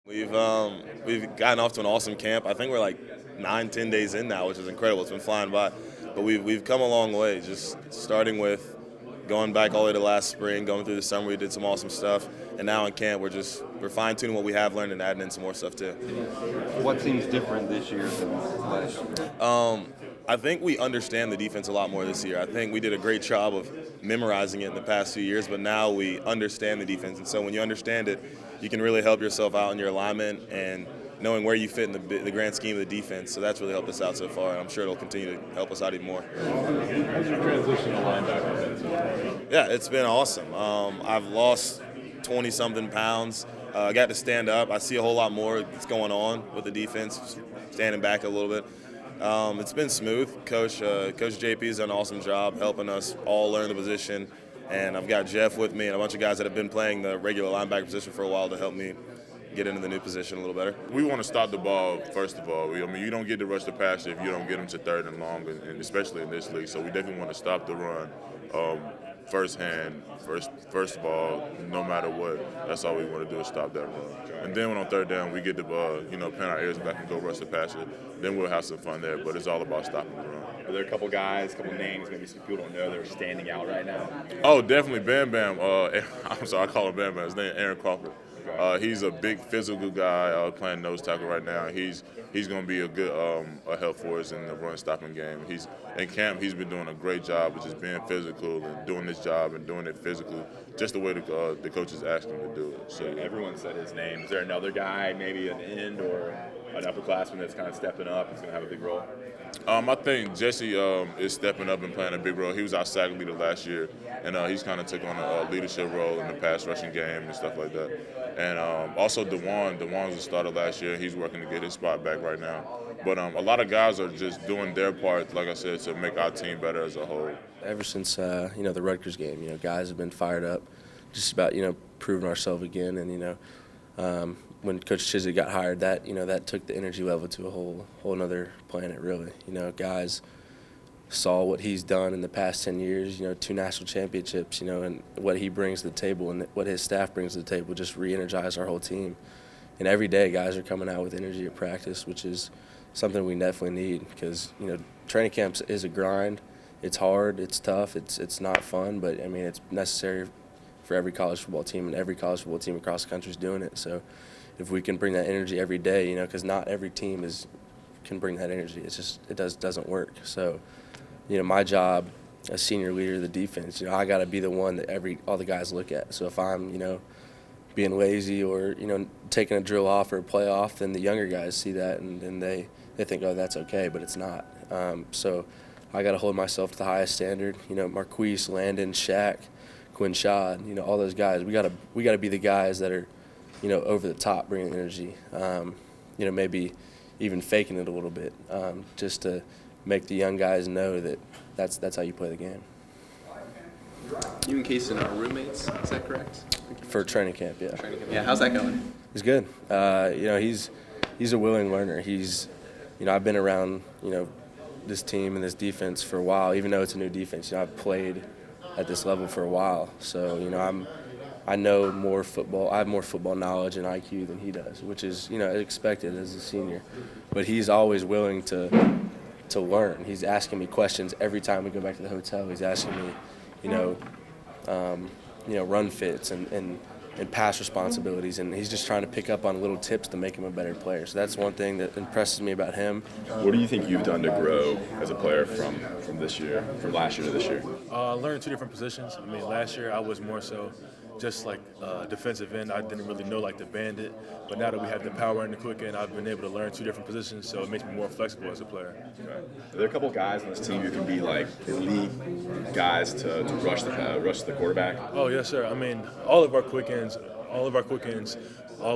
We've gotten off to an awesome camp. I think we're like 9, 10 days in now, which is incredible. It's been flying by, but we've come a long way. Just starting with going back all the way to last spring, going through the summer, we did some awesome stuff, and now in camp we're fine tuning what we have learned and adding in some more stuff too. What seems different this year than last year? I think we understand the defense a lot more this year. I think we did a great job of memorizing it in the past few years, but now we understand the defense. And so when you understand it, you can really help yourself out in your alignment and knowing where you fit in the grand scheme of the defense. So that's really helped us out so far, and I'm sure it'll continue to help us out even more. How's your transition to linebacker? Yeah, it's been awesome. I've lost 20-something pounds. I got to stand up. I see a whole lot more that's going on with the defense, standing back a little bit. It's been smooth. Coach JP's done an awesome job helping us all learn the position, and I've got Jeff with me and a bunch of guys that have been playing the regular linebacker position for a while to help me get into the new position a little better. We want to stop the ball, first of all. You don't get to rush the passer if you don't get them to third and long, and especially in this league. So we definitely want to stop the run first of all, no matter what. That's all we want to do is stop that run. And then when on third down, we get the ball, pin our ears back and go rush the passer. Then we'll have some fun there, but it's all about stopping the run. Are there a couple guys, a couple names, maybe some people don't know that are standing out right now? Oh, definitely Bam Bam. I'm sorry, I call him Bam Bam. His name is Aaron Crawford. He's a big physical guy playing nose tackle right now. He's going to be a good a help for us in the run stopping game. He's in camp. He's been doing a great job of just being physical and doing his job and doing it physically, just the way the coaches asked him to do it. So everyone said his name. Is there another guy, maybe an end or an upperclassman that's kind of stepping up? He's going to have a big role. I think Jesse is stepping up and playing a big role. He was our sack leader last year, and he's kind of took on a leadership role in the pass rushing game and stuff like that. And also Dajaun was a starter last year. He's working to get his spot back right now. But a lot of guys are just doing their part, like I said, to make our team better as a whole. Ever since the Rutgers game, guys have been fired up, just about proving ourselves again. And when Coach Chizik got hired, that took the energy level to a whole nother planet, really. Guys saw what he's done in the past 10 years, 2 national championships, and what he brings to the table and what his staff brings to the table just re-energized our whole team. And every day guys are coming out with energy at practice, which is something we definitely need because, training camps is a grind. It's hard, it's tough, it's not fun, but, it's necessary for every college football team, and every college football team across the country is doing it. So if we can bring that energy every day, because not every team can bring that energy. It doesn't work. So, my job as senior leader of the defense, I got to be the one that all the guys look at. So if I'm, being lazy or, taking a drill off or a play off, then the younger guys see that and they think, oh, that's okay, but it's not. So I got to hold myself to the highest standard. Marquise, Landon, Shaq, Quinshad, all those guys. We got to be the guys that are, over the top, bringing energy. Maybe even faking it a little bit, just to make the young guys know that that's how you play the game. You and Kason are roommates, is that correct? For training camp, yeah. Yeah, how's that going? It's good. He's a willing learner. I've been around, this team and this defense for a while, even though it's a new defense. I've played at this level for a while, so I know more football. I have more football knowledge and IQ than he does, which is expected as a senior. But he's always willing to learn. He's asking me questions every time we go back to the hotel. He's asking me, run fits and pass responsibilities, and he's just trying to pick up on little tips to make him a better player. So that's one thing that impresses me about him. What do you think you've done to grow as a player from last year to this year? I learned 2 different positions. Last year I was more so just like defensive end. I didn't really know like the bandit, but now that we have the power and the quick end, I've been able to learn 2 different positions, so it makes me more flexible as a player. Okay. Are there a couple guys on this team who can be like elite guys to rush the quarterback? Oh yes, sir. All of our quick ends, all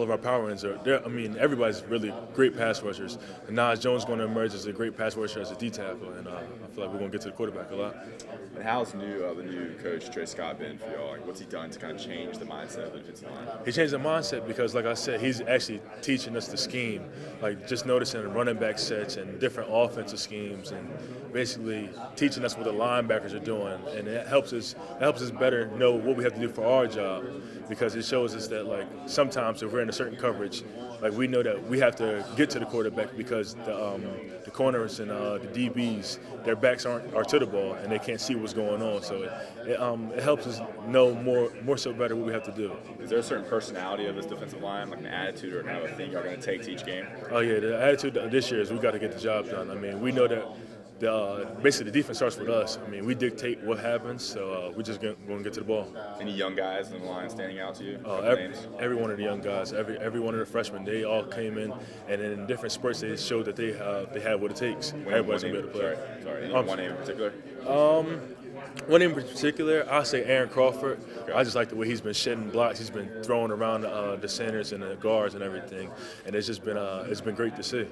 of our power ends are there. Everybody's really great pass rushers. And Nazair Jones is going to emerge as a great pass rusher as a D tackle, and I feel like we're going to get to the quarterback a lot. And how's the new coach Trey Scott been for y'all? What's he done to kind of change the mindset of the defensive line? He changed the mindset because, like I said, he's actually teaching us the scheme. Like just noticing running back sets and different offensive schemes, and basically teaching us what the linebackers are doing, and it helps us better know what we have to do for our job, because it shows us that like sometimes if we're in a certain coverage, like we know that we have to get to the quarterback because the corners and the DBs, their backs are to the ball and they can't see what's going on. So it helps us know more so better what we have to do. Is there a certain personality of this defensive line, like an attitude or kind of a thing you're going to take to each game? Oh yeah, the attitude this year is we got to get the job done. I mean, we know that basically the defense starts with us. I mean, we dictate what happens, so we're just going to get to the ball. Any young guys in the line standing out to you? Every one of the young guys, every one of the freshmen, they all came in, and in different spurts they showed that they have what it takes. Everybody's going to be able to play. Sorry. One name in particular? One name in particular, I'll say Aaron Crawford. Okay. I just like the way he's been shedding blocks. He's been throwing around the centers and the guards and everything, and it's been great to see.